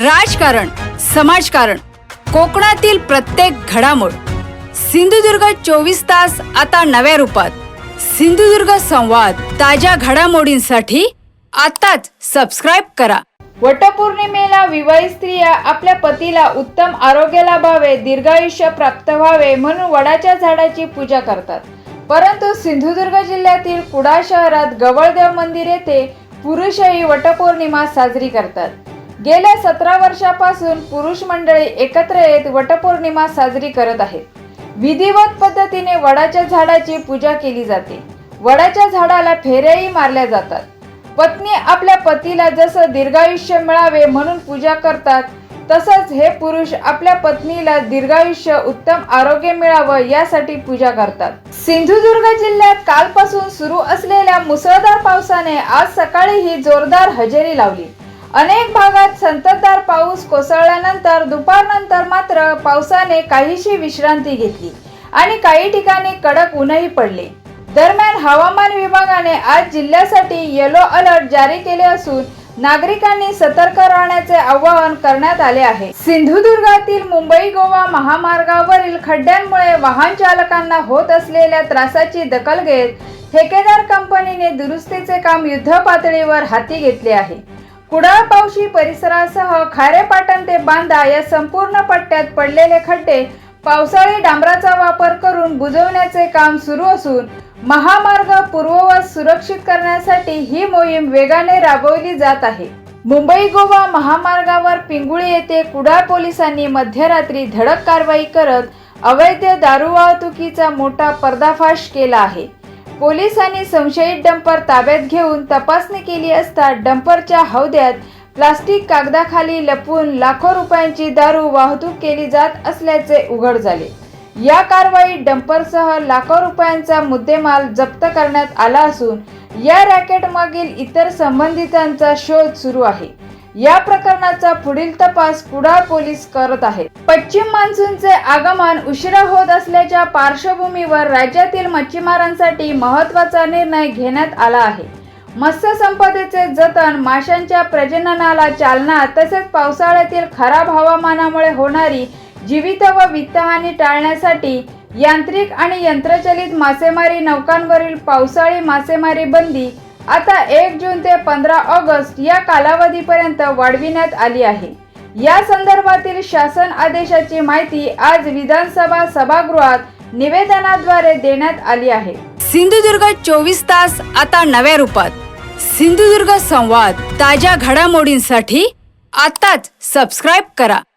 राजकारण, समाजकारण, कोकणातील प्रत्येक घडामोड. सिंधुदुर्ग 24 तास आता नव्या रूपात. सिंधुदुर्ग संवाद, ताज्या घडामोडींसाठी आताच सबस्क्राइब करा. वटपौर्णिमेला विवाहित स्त्रिया आपल्या पतीला उत्तम आरोग्य लाभावे, दीर्घायुष्य प्राप्त व्हावे म्हणून वडाच्या झाडाची पूजा करतात. परंतु सिंधुदुर्ग जिल्ह्यातील कुडाळ शहरात गवळदेव मंदिर येथे पुरुषही वटपौर्णिमा साजरी करतात. गेल्या 17 वर्षापासून पुरुष मंडळी एकत्र येत वटपौर्णिमा साजरी करत आहेत. विधिवत पद्धतीने वडाच्या झाडाची पूजा केली जाते. वडाच्या झाडाला फेऱ्याही मारल्या जातात. पत्नी आपल्या पतीला जसं दीर्घायुष्य मिळावे म्हणून पूजा करतात, तसंच हे पुरुष आपल्या पत्नीला दीर्घायुष्य, उत्तम आरोग्य मिळावं यासाठी पूजा करतात. सिंधुदुर्ग जिल्ह्यात कालपासून सुरू असलेल्या मुसळधार पावसाने आज सकाळीही जोरदार हजेरी लावली. अनेक भागात संततधार पाऊस कोसळल्यानंतर दुपारनंतर मात्र पावसाने काहीशी विश्रांती घेतली आणि काही ठिकाणी कडक ऊनही पडले. दरम्यान हवामान विभागाने आज जिल्ह्यासाठी येलो अलर्ट जारी केले असून नागरिकांनी सतर्क राहण्याचे आवाहन करण्यात आले आहे. सिंधुदुर्गातील मुंबई गोवा महामार्गावरील खड्ड्यांमुळे वाहन चालकांना होत असलेल्या त्रासाची दखल घेत ठेकेदार कंपनीने दुरुस्तीचे काम युद्धपातळीवर हाती घेतले आहे. कुडाळ पावशी परिसरासह खारेपाटण ते बांदा या संपूर्ण पट्ट्यात पडलेले खड्डे पावसाळी डांबराचा वापर करून बुजवण्याचे काम सुरू असून महामार्ग पूर्ववत सुरक्षित करण्यासाठी ही मोहीम वेगाने राबवली जात आहे. मुंबई गोवा महामार्गावर पिंगुळी येथे कुडाळ पोलिसांनी मध्यरात्री धडक कारवाई करत अवैध दारू वाहतुकीचा मोठा पर्दाफाश केला आहे. पोलिसांनी संशयित डंपर ताब्यात घेऊन तपासणी केली असता डंपरच्या हौद्यात प्लास्टिक कागदाखाली लपवून लाखो रुपयांची दारू वाहतूक केली जात असल्याचे उघड झाले. या कारवाईत डंपरसह लाखो रुपयांचा मुद्देमाल जप्त करण्यात आला असून या रॅकेट मागील इतर संबंधितांचा शोध सुरू आहे. या प्रकरणाचा पुढील तपास कुडाळ पोलीस करत आहेत. पश्चिम मान्सूनचे आगमन उशिरा होत असल्याच्या पार्श्वभूमीवर राज्यातील मच्छीमारांसाठी महत्त्वाचा निर्णय घेण्यात आला आहे. मत्स्य संपदेचे जतन, माशांच्या प्रजननाला चालना तसेच पावसाळ्यातील खराब हवामानामुळे होणारी जीवित व वित्तहानी टाळण्यासाठी यांत्रिक आणि यंत्रचलित मासेमारी नौकांवरील पावसाळी मासेमारी बंदी आता 1 जून ते 15 ऑगस्ट या कालावधीपर्यंत वाढविण्यात आली आहे. या संदर्भातील शासन आदेशाची माहिती आज विधानसभा सभागृहात निवेदनाद्वारे देण्यात आली आहे. सिंधुदुर्ग 24 तास आता नव्या रूपात. सिंधुदुर्ग संवाद, ताज्या घडामोडींसाठी आताच सबस्क्राइब करा.